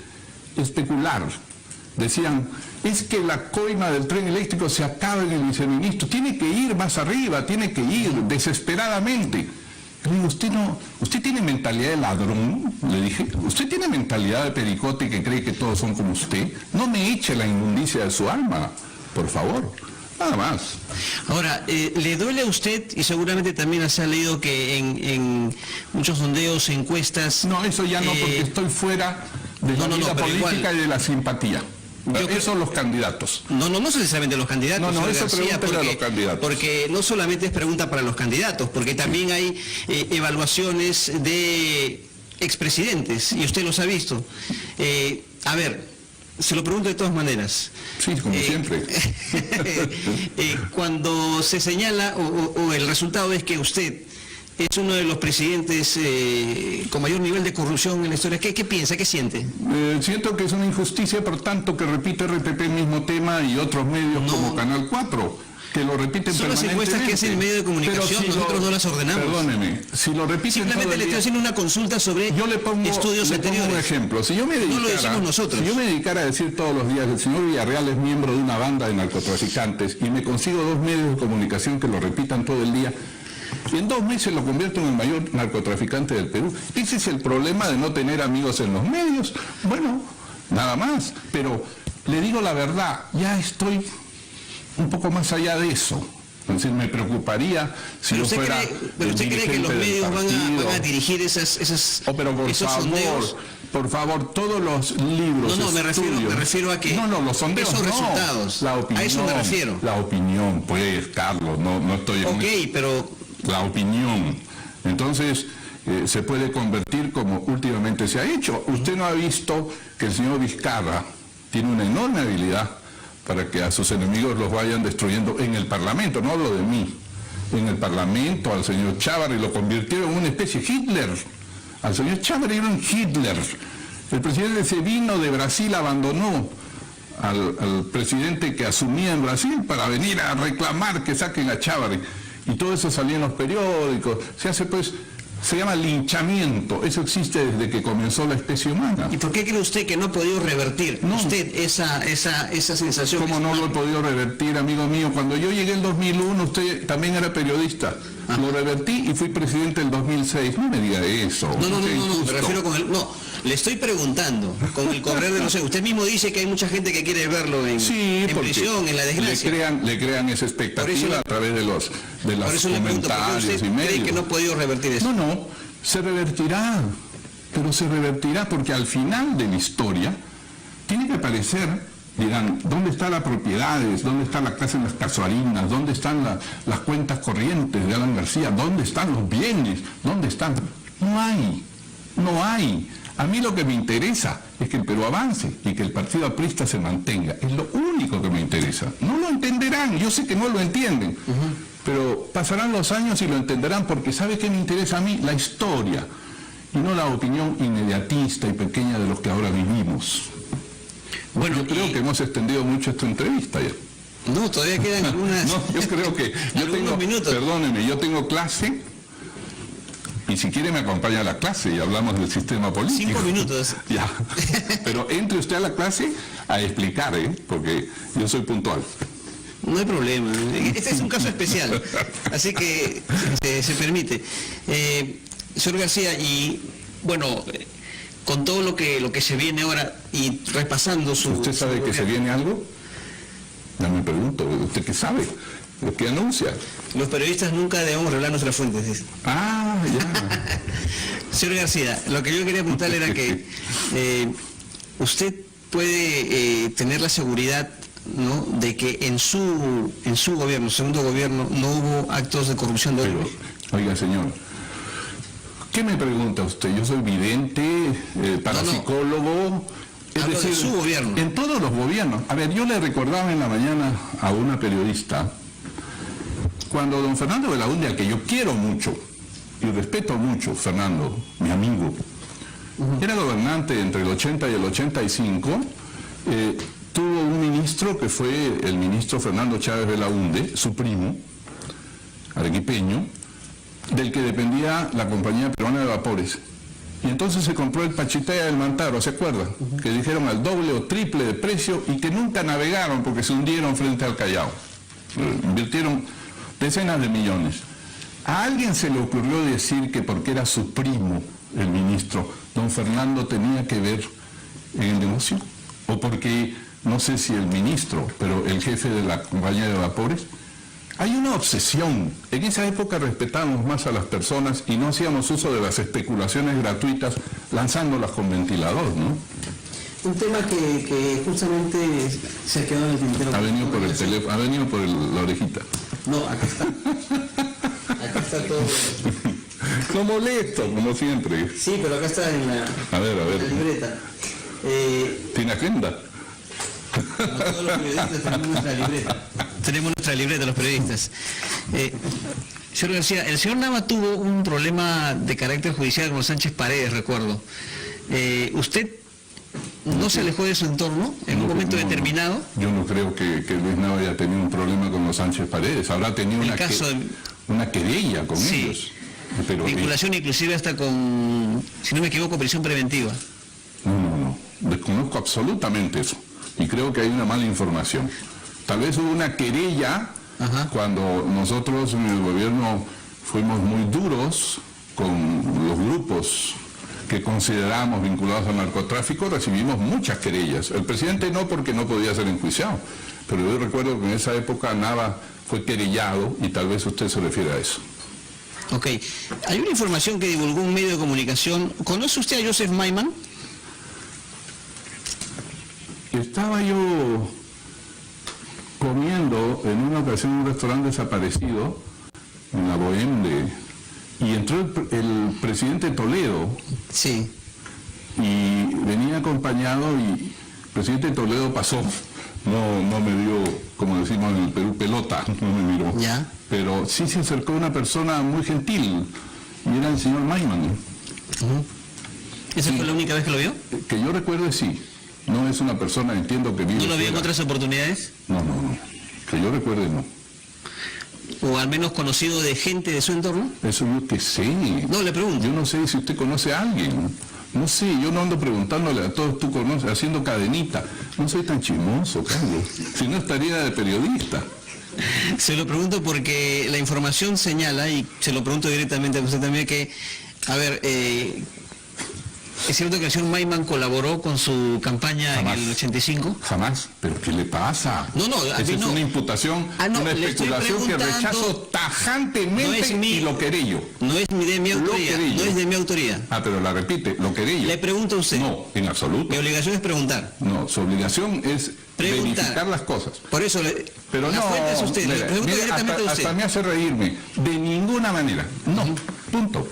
especular. Decían, es que la coima del tren eléctrico se acaba en el viceministro, tiene que ir más arriba, tiene que ir desesperadamente. Le digo, usted tiene mentalidad de ladrón, le dije, usted tiene mentalidad de pericote que cree que todos son como usted, no me eche la inmundicia de su alma, por favor, nada más. Ahora, ¿le duele a usted, y seguramente también se ha leído que en muchos sondeos, encuestas... No, eso ya no, porque estoy fuera de la vida política igual, y de la simpatía. Esos son los candidatos. No necesariamente los candidatos. No, eso pregúntale a los candidatos. Porque no solamente es pregunta para los candidatos, porque también hay evaluaciones de expresidentes, y usted los ha visto. A ver, se lo pregunto de todas maneras. Sí, como siempre. Cuando se señala, o el resultado es que usted es uno de los presidentes con mayor nivel de corrupción en la historia, ¿qué piensa? ¿Qué siente? Siento que es una injusticia, por tanto, que repite RPP el mismo tema y otros medios como Canal 4, que lo repiten son permanentemente. Son las encuestas que hace el medio de comunicación, nosotros no las ordenamos. Perdóneme, si lo repiten simplemente todo el le estoy día, haciendo una consulta sobre estudios anteriores. Pongo un ejemplo. Si yo me dedicara, no lo decimos nosotros. Si yo me dedicara a decir todos los días, el señor Villarreal es miembro de una banda de narcotraficantes, y me consigo 2 medios de comunicación que lo repitan todo el día, y en 2 meses lo convierto en el mayor narcotraficante del Perú. Ese es el problema de no tener amigos en los medios. Bueno, nada más. Pero le digo la verdad, ya estoy un poco más allá de eso. Es decir, me preocuparía si yo fuera... ¿Pero usted cree que los medios van a dirigir esos sondeos? Por favor, todos los libros, me refiero a que... los sondeos esos resultados, la opinión, a eso me refiero. La opinión, pues, Carlos, no estoy... pero... La opinión. Entonces, se puede convertir como últimamente se ha hecho. Usted no ha visto que el señor Vizcarra tiene una enorme habilidad para que a sus enemigos los vayan destruyendo en el Parlamento, no hablo de mí, en el Parlamento, al señor Chávarri lo convirtieron en una especie de Hitler. Al señor Chávarri era un Hitler. El presidente se vino de Brasil, abandonó al presidente que asumía en Brasil para venir a reclamar que saquen a Chávarri. Y todo eso salía en los periódicos, se llama linchamiento, eso existe desde que comenzó la especie humana. ¿Y por qué cree usted que no ha podido revertir usted esa sensación? ¿Cómo no lo he podido revertir, amigo mío? Cuando yo llegué en 2001, usted también era periodista. Lo revertí y fui presidente en 2006. No me diga eso. No, me refiero con el... No, le estoy preguntando, con el correr de los años. Usted mismo dice que hay mucha gente que quiere verlo en prisión, en la desgracia. Le crean esa expectativa a través de los comentarios y medios. ¿Cree que no ha podido revertir eso? No, se revertirá. Pero se revertirá porque al final de la historia tiene que aparecer... Dirán, ¿dónde están las propiedades? ¿Dónde está la casa en las casuarinas? ¿Dónde están las cuentas corrientes de Alan García? ¿Dónde están los bienes? ¿Dónde están? No hay. A mí lo que me interesa es que el Perú avance y que el partido aprista se mantenga. Es lo único que me interesa. No lo entenderán, yo sé que no lo entienden, pero pasarán los años y lo entenderán porque ¿sabe qué me interesa a mí? La historia y no la opinión inmediatista y pequeña de los que ahora vivimos. Bueno, yo creo que hemos extendido mucho esta entrevista ya. No, todavía quedan algunas... No, yo creo que yo tengo, minutos. Perdóneme, yo tengo clase y si quiere me acompaña a la clase y hablamos del sistema político. 5 minutos. Ya, pero entre usted a la clase a explicar, porque yo soy puntual. No hay problema, este es un caso especial, así que se permite. Señor García, y bueno, con todo lo que se viene ahora y repasando su... ¿Usted sabe que se viene algo? Ya me pregunto, ¿usted qué sabe? ¿Qué anuncia? Los periodistas nunca debemos revelar nuestras fuentes, dice. Ah, ya. Señor García, lo que yo quería preguntarle era que usted puede tener la seguridad, ¿no?, de que en su gobierno, segundo gobierno, no hubo actos de corrupción de Pero, oiga, señor, ¿qué me pregunta usted? Yo soy vidente, parapsicólogo. Es Hablo de su gobierno. En todos los gobiernos. A ver, yo le recordaba en la mañana a una periodista, cuando don Fernando Belaúnde, a que yo quiero mucho y respeto mucho, Fernando, mi amigo, era gobernante entre el 80 y el 85, tuvo un ministro que fue el ministro Fernando Chávez Belaúnde, su primo, arequipeño, del que dependía la Compañía Peruana de Vapores. Y entonces se compró el Pachitea del Mantaro, ¿se acuerda? Que dijeron al doble o triple de precio y que nunca navegaron porque se hundieron frente al Callao. Invirtieron decenas de millones. A alguien se le ocurrió decir que porque era su primo, el ministro, don Fernando tenía que ver en el negocio. O porque, no sé si el ministro, pero el jefe de la Compañía de Vapores. Hay una obsesión. En esa época respetábamos más a las personas y no hacíamos uso de las especulaciones gratuitas lanzándolas con ventilador, ¿no? Un tema que justamente se ha quedado en el tintero. Ha venido por el teléfono, ha venido por la orejita. No, acá está. Acá está todo. No molesto, como siempre. Sí, pero acá está en la, A ver. la libreta. ¿Tiene agenda? No todos los periodistas tenemos nuestra libreta. Tenemos nuestra libreta, los periodistas. Señor García, el señor Nava tuvo un problema de carácter judicial con Sánchez Paredes, recuerdo. ¿Usted no se alejó de su entorno en un momento determinado? Yo no creo que Luis Nava haya tenido un problema con los Sánchez Paredes. Habrá tenido una querella con ellos. Pero, vinculación inclusive hasta con, si no me equivoco, prisión preventiva. No. Desconozco absolutamente eso. Y creo que hay una mala información. Tal vez hubo una querella cuando nosotros en el gobierno fuimos muy duros con los grupos que consideramos vinculados al narcotráfico, recibimos muchas querellas. El presidente no, porque no podía ser enjuiciado, pero yo recuerdo que en esa época Nava fue querellado y tal vez usted se refiere a eso. Ok. Hay una información que divulgó un medio de comunicación. ¿Conoce usted a Joseph Maiman? Estaba yo comiendo en una ocasión en un restaurante desaparecido en la Bohème y entró el presidente Toledo. Sí. Y venía acompañado y el presidente Toledo pasó. No me dio, como decimos en el Perú, pelota, no me miró. Ya. Pero sí se acercó una persona muy gentil y era el señor Maiman. ¿Esa fue la única vez que lo vio? Que yo recuerde, sí. No es una persona, entiendo que vive. ¿No lo vio en fuera. otras oportunidades? No. Que yo recuerde, no. ¿O al menos conocido de gente de su entorno? Eso yo que sé. No, le pregunto. Yo no sé si usted conoce a alguien. No sé, yo no ando preguntándole a todos, tú conoces, haciendo cadenita. No soy tan chismoso, Carlos. Si no estaría de periodista. Se lo pregunto porque la información señala, y se lo pregunto directamente a usted también, que, a ver, ¿es cierto que el señor Maiman colaboró con su campaña Jamás. en el 85? Jamás. ¿Pero qué le pasa? No, a Esa mí es no. una imputación, No, una le estoy especulación que preguntando. rechazo tajantemente No es mi- y lo querello. No es de mi autoría. querello. No es de mi autoría. Ah, pero la repite, lo querello. Le pregunto a usted. No, en absoluto. Mi obligación es preguntar. No, su obligación es Preguntar. verificar las cosas. Por eso, Pero la no, fuente es usted. Le mira, pregunto mira, directamente a usted. hasta me hace reírme. De ninguna manera. No, punto.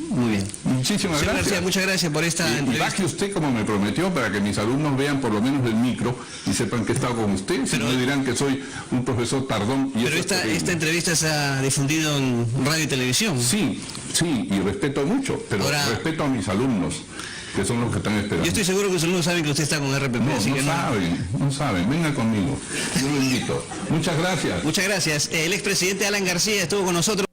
Muy bien. Muchísimas Señor gracias. García, muchas gracias por esta Y entrevista. baje usted como me prometió para que mis alumnos vean por lo menos el micro y sepan que he estado con usted, si no dirán que soy un profesor tardón. Y Pero esta entrevista se ha difundido en radio y televisión. Sí, y respeto mucho, pero Ahora, respeto a mis alumnos, que son los que están esperando. yo estoy seguro que los alumnos saben que usted está con RPP, así que No saben, venga conmigo, yo lo invito. Muchas gracias. Muchas gracias. El expresidente Alan García estuvo con nosotros.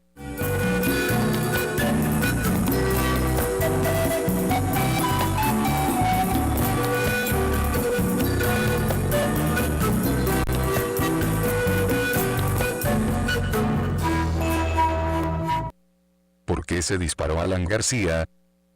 ¿Por qué se disparó Alan García?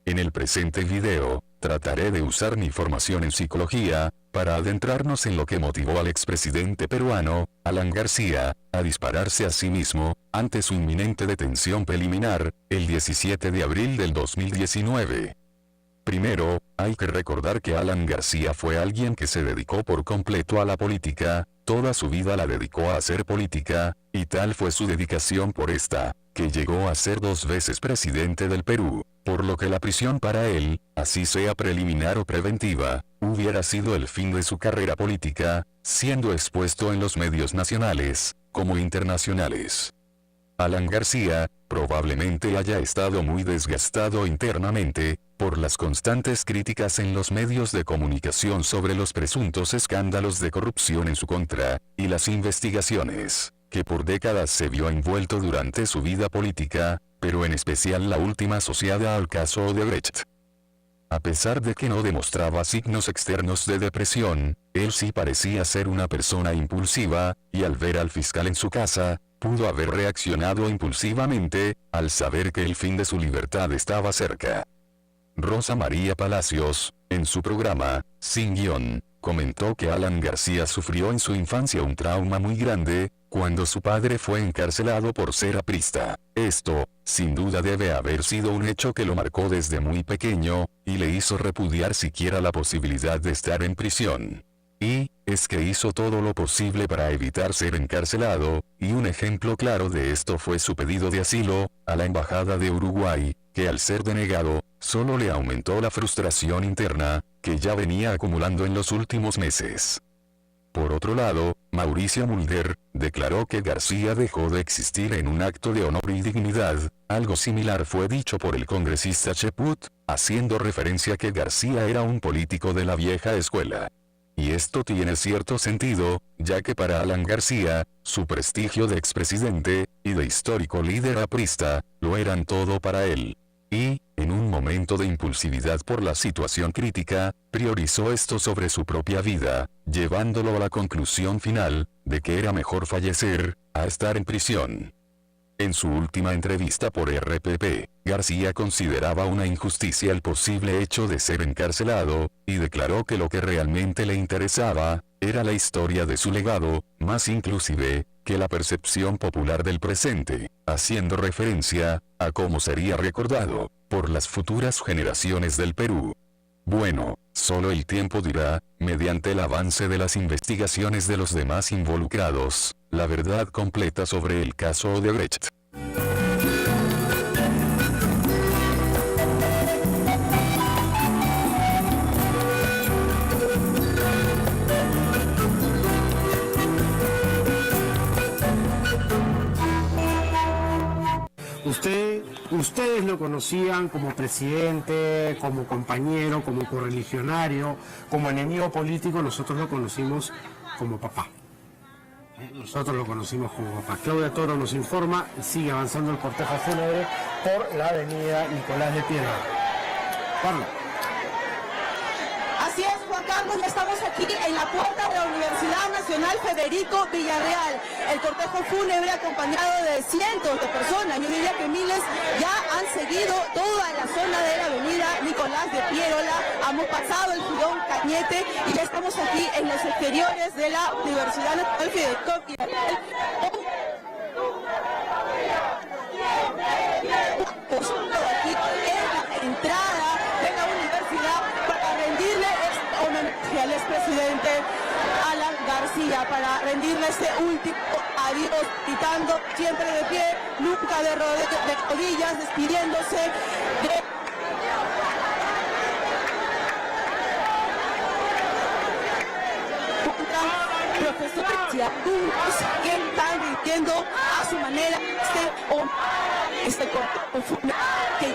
En el presente video, trataré de usar mi formación en psicología, para adentrarnos en lo que motivó al expresidente peruano, Alan García, a dispararse a sí mismo, ante su inminente detención preliminar, el 17 de abril del 2019. Primero, hay que recordar que Alan García fue alguien que se dedicó por completo a la política, toda su vida la dedicó a hacer política, y tal fue su dedicación por esta, que llegó a ser 2 veces presidente del Perú, por lo que la prisión para él, así sea preliminar o preventiva, hubiera sido el fin de su carrera política, siendo expuesto en los medios nacionales, como internacionales. Alan García, probablemente haya estado muy desgastado internamente, por las constantes críticas en los medios de comunicación sobre los presuntos escándalos de corrupción en su contra, y las investigaciones, que por décadas se vio envuelto durante su vida política, pero en especial la última asociada al caso Odebrecht. A pesar de que no demostraba signos externos de depresión, él sí parecía ser una persona impulsiva, y al ver al fiscal en su casa, pudo haber reaccionado impulsivamente, al saber que el fin de su libertad estaba cerca. Rosa María Palacios, en su programa, Sin Guión, comentó que Alan García sufrió en su infancia un trauma muy grande, cuando su padre fue encarcelado por ser aprista. Esto, sin duda debe haber sido un hecho que lo marcó desde muy pequeño, y le hizo repudiar siquiera la posibilidad de estar en prisión. Y, es que hizo todo lo posible para evitar ser encarcelado, y un ejemplo claro de esto fue su pedido de asilo, a la Embajada de Uruguay, que al ser denegado, solo le aumentó la frustración interna, que ya venía acumulando en los últimos meses. Por otro lado, Mauricio Mulder, declaró que García dejó de existir en un acto de honor y dignidad, algo similar fue dicho por el congresista Cheput, haciendo referencia a que García era un político de la vieja escuela. Y esto tiene cierto sentido, ya que para Alan García, su prestigio de expresidente, y de histórico líder aprista, lo eran todo para él. Y, en un momento de impulsividad por la situación crítica, priorizó esto sobre su propia vida, llevándolo a la conclusión final, de que era mejor fallecer, a estar en prisión. En su última entrevista por RPP, García consideraba una injusticia el posible hecho de ser encarcelado, y declaró que lo que realmente le interesaba, era la historia de su legado, más inclusive, que la percepción popular del presente, haciendo referencia, a cómo sería recordado, por las futuras generaciones del Perú. Bueno, solo el tiempo dirá, mediante el avance de las investigaciones de los demás involucrados, la verdad completa sobre el caso Odebrecht. Ustedes lo conocían como presidente, como compañero, como correligionario, como enemigo político, nosotros lo conocimos como papá. Nosotros lo conocimos como papá. Claudia Toro nos informa y sigue avanzando el cortejo fúnebre por la avenida Nicolás de Piedra. Carlos. Así es, Juan Carlos, ya estamos aquí en la puerta de la Universidad Nacional Federico Villarreal. El cortejo fúnebre acompañado de cientos de personas, yo diría que miles, ya han seguido toda la zona de la avenida Nicolás de Piérola. Hemos pasado el Girón Cañete y ya estamos aquí en los exteriores de la Universidad Nacional Federico Villarreal. Aquí en la entrada de la universidad para rendirle este homenaje al expresidente Alan García, para rendirle este último adiós, gritando siempre de pie, nunca de rodillas, despidiéndose de hondúes que están viviendo a su manera este cortejo fúnebre que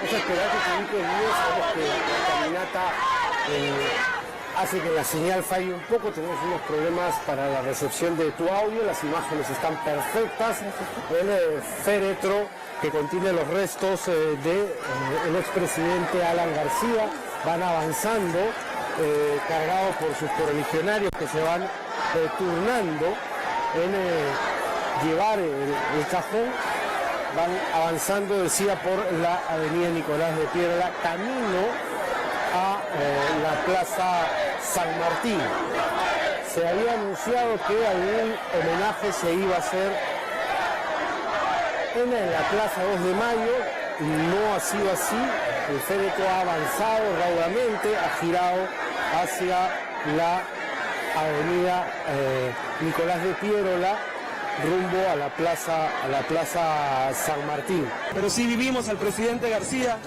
Vamos a esperar que se ubique bien, sabemos que la caminata hace que la señal falle un poco, tenemos unos problemas para la recepción de tu audio, las imágenes están perfectas, el féretro que contiene los restos del expresidente Alan García van avanzando, cargados por sus correligionarios que se van turnando en llevar el cajón. Van avanzando, decía, por la avenida Nicolás de Piedra, camino a la Plaza San Martín. Se había anunciado que algún homenaje se iba a hacer en la Plaza 2 de Mayo, no ha sido así. El féretro ha avanzado raudamente, ha girado hacia la avenida Nicolás de Piedra, rumbo a la plaza San Martín. Pero sí vivimos al presidente García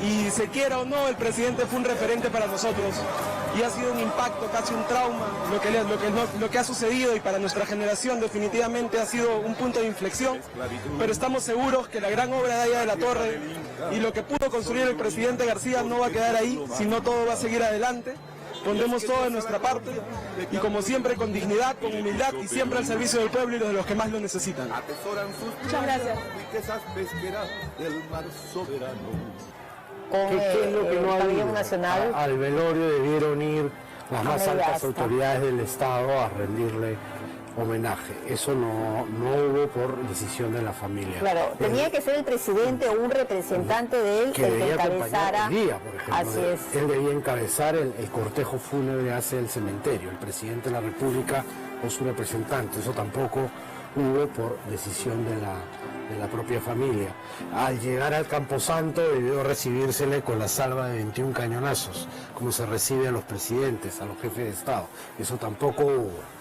y se quiera o no, el presidente fue un referente para nosotros y ha sido un impacto, casi un trauma lo que ha sucedido, y para nuestra generación definitivamente ha sido un punto de inflexión, pero estamos seguros que la gran obra de Aya de la Torre y lo que pudo construir el presidente García no va a quedar ahí, sino todo va a seguir adelante. Pondremos todo de nuestra parte y, como siempre, con dignidad, con humildad y siempre al servicio del pueblo y de los que más lo necesitan. Muchas gracias. ¿Qué es lo que no ha habido? Nacional. Al velorio debieron ir las más altas autoridades del Estado a rendirle homenaje. Eso no hubo por decisión de la familia. Claro, tenía que ser el presidente o un representante de él que el que debía encabezara. Hoy día, por ejemplo. Así es. Él debía encabezar el cortejo fúnebre hacia el cementerio. El presidente de la República o su representante. Eso tampoco hubo por decisión de la propia familia. Al llegar al Camposanto debió recibírsele con la salva de 21 cañonazos, como se recibe a los presidentes, a los jefes de Estado. Eso tampoco hubo.